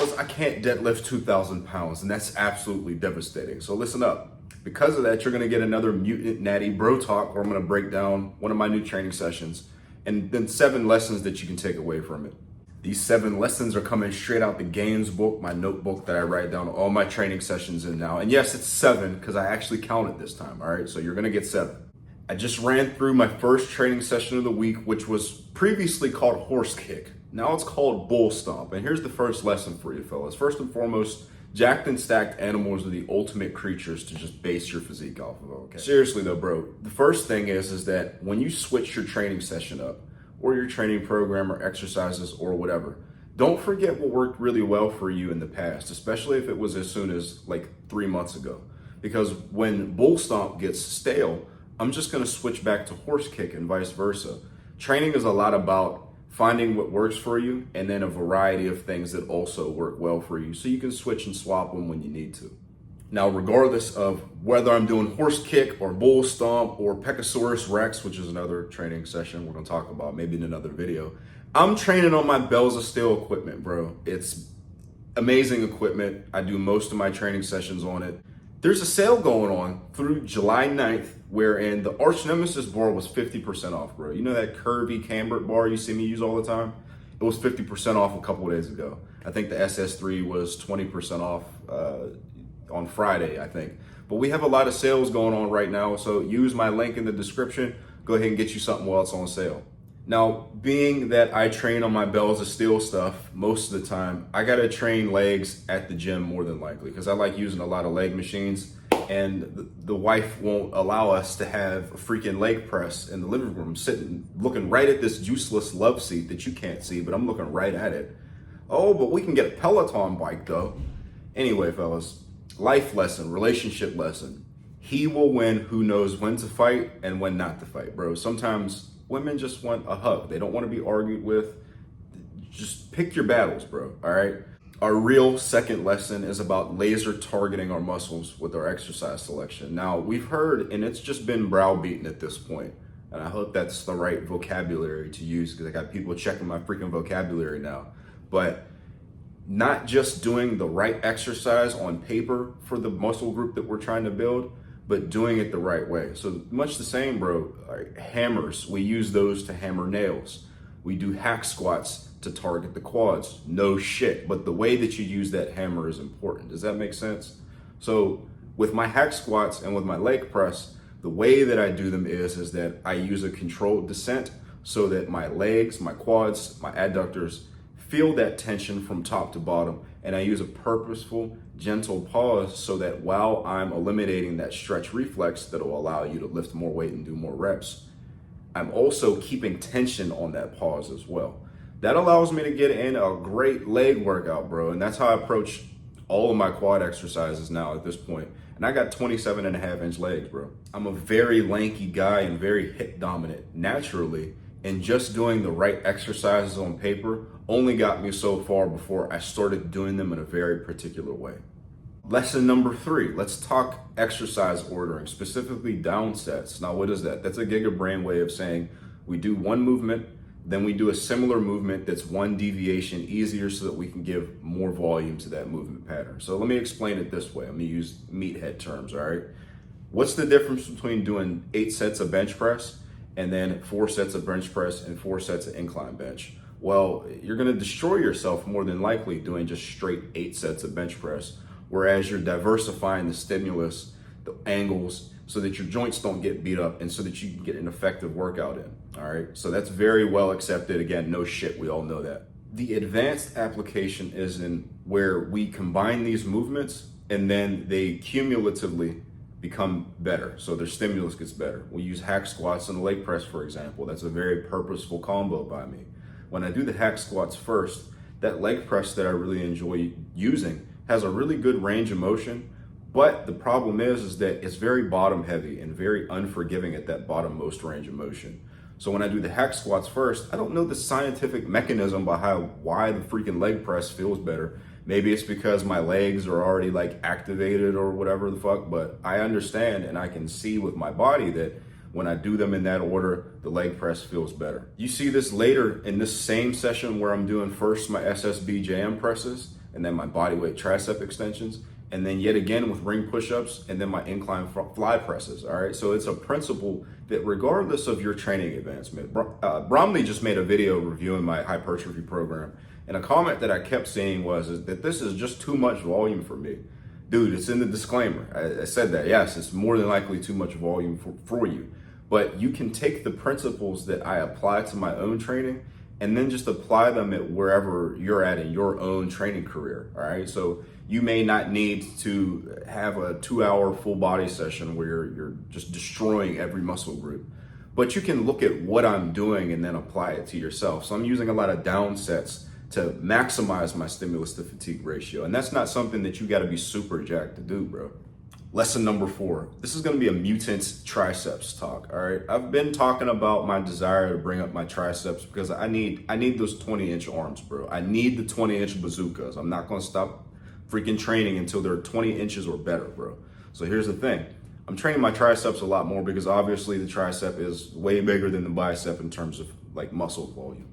fellas, I can't deadlift 2,000 pounds, and that's absolutely devastating. So listen up. Because of that, you're gonna get another Mutant Natty Bro Talk, where I'm gonna break down one of my new training sessions and then 7 lessons that you can take away from it. These 7 lessons are coming straight out the games book, my notebook that I write down all my training sessions in now. And yes, it's 7 because I actually counted this time, all right? So you're gonna get 7. I just ran through my first training session of the week, which was previously called horse kick. Now it's called bull stomp. And here's the first lesson for you fellas. First and foremost, jacked and stacked animals are the ultimate creatures to just base your physique off of, okay? Seriously though, bro, the first thing is that when you switch your training session up, or your training program or exercises or whatever, don't forget what worked really well for you in the past, especially if it was as soon as like 3 months ago. Because when bull stomp gets stale, I'm just gonna switch back to horse kick and vice versa. Training is a lot about finding what works for you and then a variety of things that also work well for you so you can switch and swap them when you need to. Now, regardless of whether I'm doing horse kick or bull stomp or Pecosaurus Rex, which is another training session we're gonna talk about maybe in another video, I'm training on my bells of steel equipment, bro. It's amazing equipment. I do most of my training sessions on it. There's a sale going on through July 9th, wherein the Arch Nemesis bar was 50% off, bro. You know that curvy cambered bar you see me use all the time? It was 50% off a couple of days ago. I think the SS3 was 20% off on Friday, I think. But we have a lot of sales going on right now, so use my link in the description. Go ahead and get you something while it's on sale. Now, being that I train on my bells of steel stuff most of the time, I gotta train legs at the gym more than likely because I like using a lot of leg machines, and the wife won't allow us to have a freaking leg press in the living room, sitting looking right at this useless love seat that you can't see, but I'm looking right at it. Oh, but we can get a Peloton bike though. Anyway, fellas, life lesson, relationship lesson. He will win who knows when to fight and when not to fight, bro. Sometimes women just want a hug. They don't want to be argued with. Just pick your battles, bro, all right? Our real second lesson is about laser targeting our muscles with our exercise selection. Now, we've heard, and it's just been browbeaten at this point, and I hope that's the right vocabulary to use because I got people checking my freaking vocabulary now, but not just doing the right exercise on paper for the muscle group that we're trying to build, but doing it the right way. So much the same, bro. Hammers, we use those to hammer nails. We do hack squats to target the quads. No shit, but the way that you use that hammer is important. Does that make sense? So with my hack squats and with my leg press, the way that I do them is that I use a controlled descent so that my legs, my quads, my adductors feel that tension from top to bottom, and I use a purposeful, gentle pause so that while I'm eliminating that stretch reflex that will allow you to lift more weight and do more reps, I'm also keeping tension on that pause as well. That allows me to get in a great leg workout, bro, and that's how I approach all of my quad exercises now at this point. And I got 27.5-inch legs, bro. I'm a very lanky guy and very hip dominant naturally, and just doing the right exercises on paper only got me so far before I started doing them in a very particular way. Lesson number 3, let's talk exercise ordering, specifically down sets. Now, what is that? That's a gigabrain way of saying we do one movement, then we do a similar movement that's one deviation easier so that we can give more volume to that movement pattern. So let me explain it this way. I'm gonna use meathead terms, all right? What's the difference between doing 8 sets of bench press and then 4 sets of bench press and 4 sets of incline bench? Well, you're gonna destroy yourself more than likely doing just straight 8 sets of bench press, whereas you're diversifying the stimulus, the angles, so that your joints don't get beat up and so that you can get an effective workout in, all right? So that's very well accepted. Again, no shit, we all know that. The advanced application is in where we combine these movements and then they cumulatively become better. So their stimulus gets better. We use hack squats and leg press, for example. That's a very purposeful combo by me. When I do the hack squats first, that leg press that I really enjoy using has a really good range of motion, but the problem is that it's very bottom heavy and very unforgiving at that bottom most range of motion. So when I do the hack squats first, I don't know the scientific mechanism behind why the freaking leg press feels better. Maybe it's because my legs are already like activated or whatever the fuck, but I understand and I can see with my body that when I do them in that order, the leg press feels better. You see this later in this same session where I'm doing first my SSB JM presses, and then my body weight tricep extensions, and then yet again with ring push-ups, and then my incline fly presses. All right, so it's a principle that regardless of your training advancement, Bromley just made a video reviewing my hypertrophy program, and a comment that I kept seeing was that this is just too much volume for me. Dude, it's in the disclaimer. I said that, yes, it's more than likely too much volume for you. But you can take the principles that I apply to my own training and then just apply them at wherever you're at in your own training career, all right? So you may not need to have a 2-hour full body session where you're just destroying every muscle group, but you can look at what I'm doing and then apply it to yourself. So I'm using a lot of down sets to maximize my stimulus to fatigue ratio. And that's not something that you gotta be super jacked to do, bro. Lesson number 4. This is gonna be a mutant triceps talk, all right? I've been talking about my desire to bring up my triceps because I need those 20-inch arms, bro. I need the 20-inch bazookas. I'm not gonna stop freaking training until they're 20 inches or better, bro. So here's the thing. I'm training my triceps a lot more because obviously the tricep is way bigger than the bicep in terms of like muscle volume.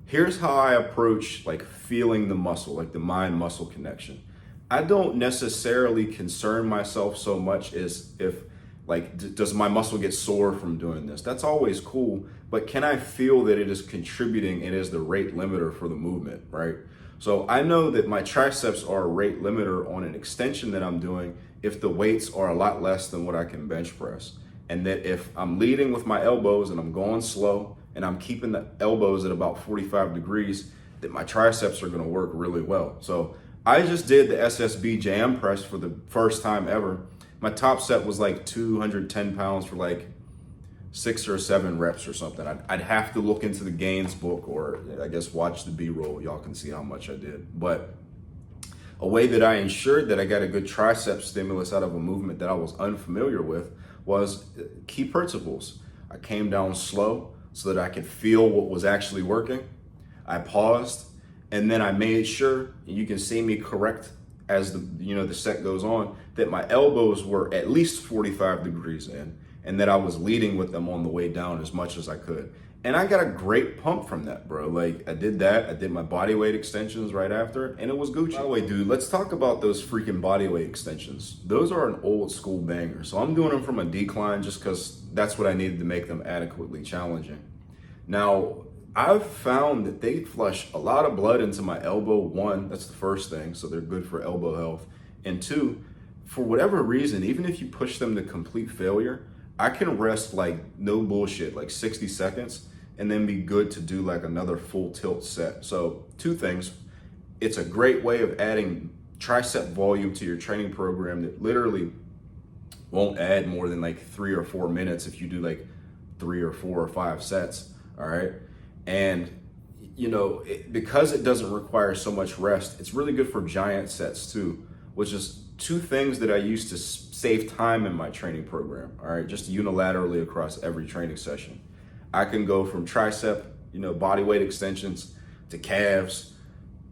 Here's how I approach like feeling the muscle, like the mind-muscle connection. I don't necessarily concern myself so much as if like, does my muscle get sore from doing this? That's always cool, but can I feel that it is contributing and is the rate limiter for the movement, right? So I know that my triceps are a rate limiter on an extension that I'm doing if the weights are a lot less than what I can bench press. And that if I'm leading with my elbows and I'm going slow and I'm keeping the elbows at about 45 degrees, that my triceps are gonna work really well. So I just did the SSB JM Press for the first time ever. My top set was like 210 pounds for like 6 or 7 reps or something. I'd have to look into the gains book or I guess watch the B-roll. Y'all can see how much I did. But a way that I ensured that I got a good tricep stimulus out of a movement that I was unfamiliar with was key principles. I came down slow so that I could feel what was actually working. I paused, and then I made sure, and you can see me correct as the set goes on, that my elbows were at least 45 degrees in, and that I was leading with them on the way down as much as I could. And I got a great pump from that, bro. Like, I did that. I did my body weight extensions right after, and it was Gucci. By the way, dude, let's talk about those freaking body weight extensions. Those are an old school banger. So I'm doing them from a decline just because that's what I needed to make them adequately challenging. Now, I've found that they flush a lot of blood into my elbow. 1, that's the first thing, so they're good for elbow health. And 2, for whatever reason, even if you push them to complete failure, I can rest like no bullshit, like 60 seconds, and then be good to do like another full tilt set. So 2 things, it's a great way of adding tricep volume to your training program that literally won't add more than like 3 or 4 minutes if you do like 3 or 4 or 5 sets, all right? And because it doesn't require so much rest, it's really good for giant sets too, which is 2 things that I use to save time in my training program, all right, just unilaterally across every training session. I can go from tricep, body weight extensions to calves,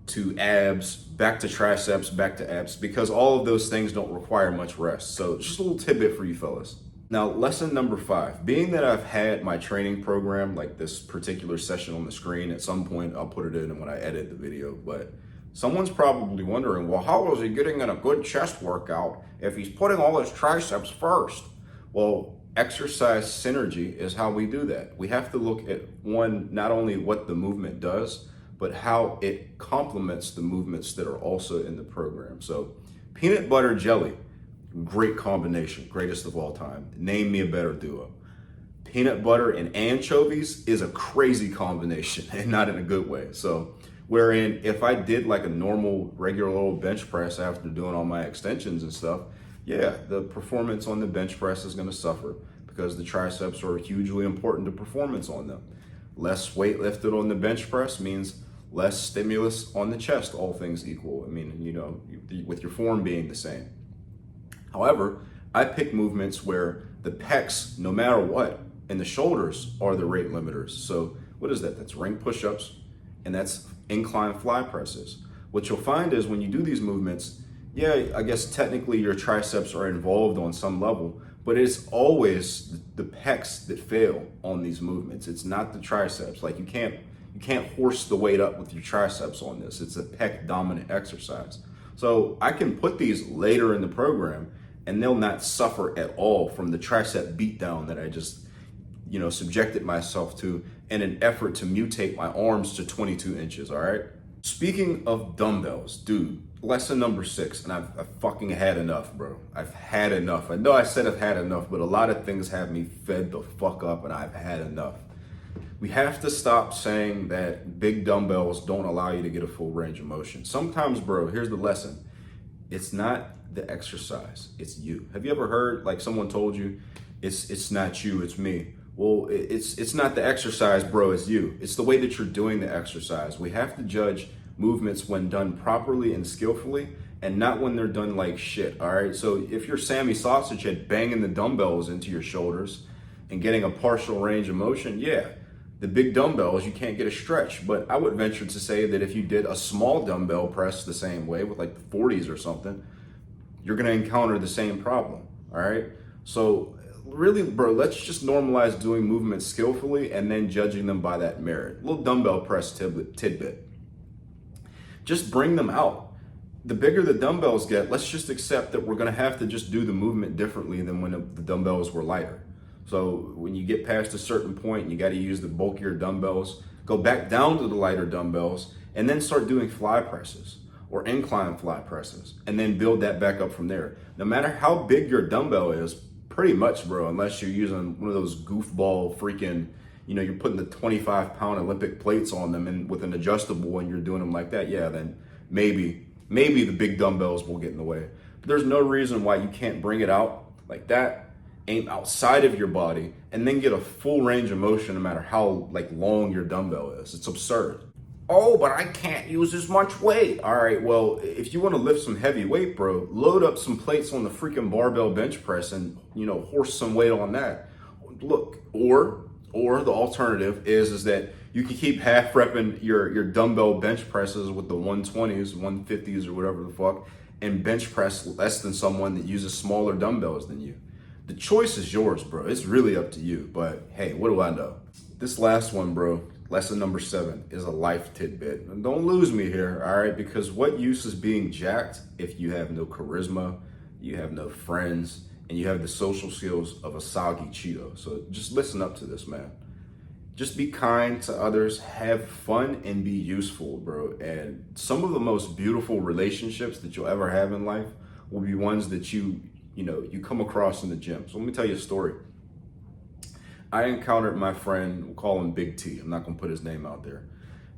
to abs, back to triceps, back to abs, because all of those things don't require much rest. So just a little tidbit for you fellas. Now, lesson number 5, being that I've had my training program, like this particular session on the screen, at some point I'll put it in when I edit the video, but someone's probably wondering, well, how is he getting in a good chest workout if he's putting all his triceps first? Well, exercise synergy is how we do that. We have to look at not only what the movement does, but how it complements the movements that are also in the program. So peanut butter jelly, great combination, greatest of all time. Name me a better duo. Peanut butter and anchovies is a crazy combination, and not in a good way. So wherein if I did like a normal regular old bench press after doing all my extensions and stuff, yeah, the performance on the bench press is gonna suffer because the triceps are hugely important to performance on them. Less weight lifted on the bench press means less stimulus on the chest, all things equal. I mean, with your form being the same. However, I pick movements where the pecs, no matter what, and the shoulders are the rate limiters. So what is that? That's ring push-ups, and that's incline fly presses. What you'll find is when you do these movements, yeah, I guess technically your triceps are involved on some level, but it's always the pecs that fail on these movements. It's not the triceps. Like you can't can't horse the weight up with your triceps on this. It's a pec dominant exercise. So I can put these later in the program and they'll not suffer at all from the tricep beatdown that I just, subjected myself to in an effort to mutate my arms to 22 inches, all right? Speaking of dumbbells, dude, lesson number 6, and I've fucking had enough, bro. I've had enough. I know I said I've had enough, but a lot of things have me fed the fuck up and I've had enough. We have to stop saying that big dumbbells don't allow you to get a full range of motion. Sometimes, bro, here's the lesson. It's not the exercise, it's you. Have you ever heard like someone told you, it's not you, it's me? Well, it's not the exercise, bro, it's you. It's the way that you're doing the exercise. We have to judge movements when done properly and skillfully and not when they're done like shit, all right? So if you're Sammy Sausagehead banging the dumbbells into your shoulders and getting a partial range of motion, yeah, the big dumbbells, you can't get a stretch. But I would venture to say that if you did a small dumbbell press the same way with like the 40s or something, you're gonna encounter the same problem, all right? So really, bro, let's just normalize doing movements skillfully and then judging them by that merit. Little dumbbell press tidbit. Just bring them out. The bigger the dumbbells get, let's just accept that we're gonna have to just do the movement differently than when the dumbbells were lighter. So when you get past a certain point and you gotta use the bulkier dumbbells, go back down to the lighter dumbbells and then start doing fly presses or incline fly presses and then build that back up from there. No matter how big your dumbbell is, pretty much, bro, unless you're using one of those goofball freaking, you're putting the 25-pound Olympic plates on them and with an adjustable and you're doing them like that, yeah, then maybe the big dumbbells will get in the way. But there's no reason why you can't bring it out like that, aim outside of your body, and then get a full range of motion no matter how long your dumbbell is. It's absurd. Oh, but I can't use as much weight. All right, well, if you want to lift some heavy weight, bro, load up some plates on the freaking barbell bench press and, horse some weight on that. Look, or the alternative is that you can keep half repping your dumbbell bench presses with the 120s, 150s, or whatever the fuck, and bench press less than someone that uses smaller dumbbells than you. The choice is yours, bro. It's really up to you, but hey, what do I know? This last one, bro, lesson number 7 is a life tidbit. And don't lose me here, all right? Because what use is being jacked if you have no charisma, you have no friends, and you have the social skills of a soggy Cheeto? So just listen up to this, man. Just be kind to others, have fun, and be useful, bro. And some of the most beautiful relationships that you'll ever have in life will be ones that you come across in the gym. So let me tell you a story. I encountered my friend, we'll call him Big T. I'm not gonna put his name out there.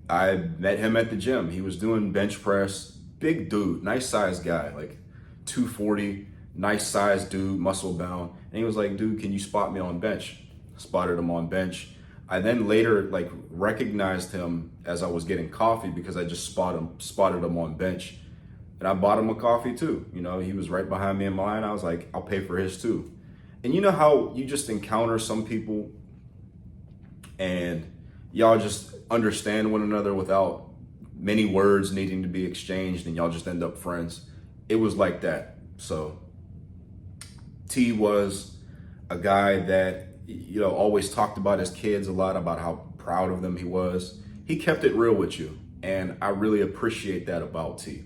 I met him at the gym. He was doing bench press, big dude, nice sized guy, like 240, nice sized dude, muscle bound. And he was like, dude, can you spot me on bench? Spotted him on bench. I then later recognized him as I was getting coffee because I just spotted him on bench. And I bought him a coffee too. He was right behind me in line. I was like, I'll pay for his too. And you know how you just encounter some people and y'all just understand one another without many words needing to be exchanged and y'all just end up friends? It was like that. So T was a guy that, always talked about his kids a lot, about how proud of them he was. He kept it real with you. And I really appreciate that about T.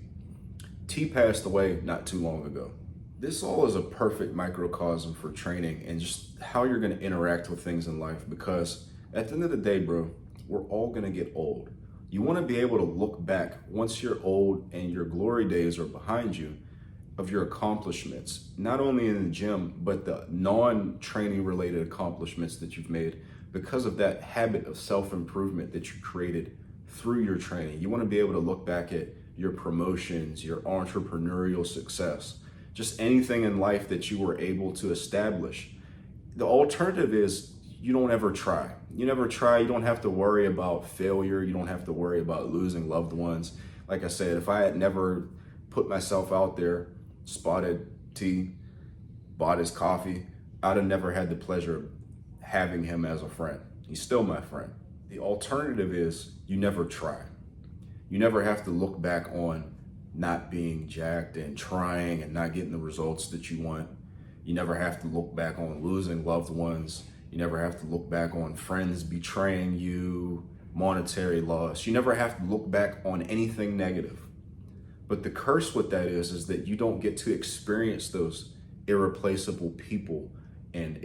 T passed away not too long ago. This all is a perfect microcosm for training and just how you're going to interact with things in life, because at the end of the day, bro, we're all going to get old. You want to be able to look back once you're old and your glory days are behind you of your accomplishments, not only in the gym, but the non-training related accomplishments that you've made because of that habit of self-improvement that you created through your training. You want to be able to look back at your promotions, your entrepreneurial success, just anything in life that you were able to establish. The alternative is you don't ever try. You never try. You don't have to worry about failure. You don't have to worry about losing loved ones. Like I said, if I had never put myself out there, spotted T, bought his coffee, I'd have never had the pleasure of having him as a friend. He's still my friend. The alternative is you never try. You never have to look back on not being jacked and trying and not getting the results that you want. You never have to look back on losing loved ones. You never have to look back on friends betraying you, monetary loss. You never have to look back on anything negative. But the curse with that is that you don't get to experience those irreplaceable people and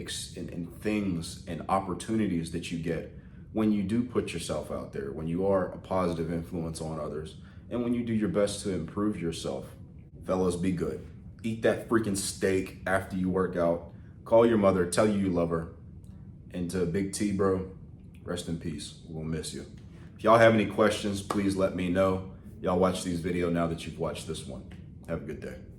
things and opportunities that you get when you do put yourself out there, when you are a positive influence on others, and when you do your best to improve yourself. Fellas, be good. Eat that freaking steak after you work out. Call your mother, tell you love her. And to Big T, bro, rest in peace. We'll miss you. If y'all have any questions, please let me know. Y'all watch these videos now that you've watched this one. Have a good day.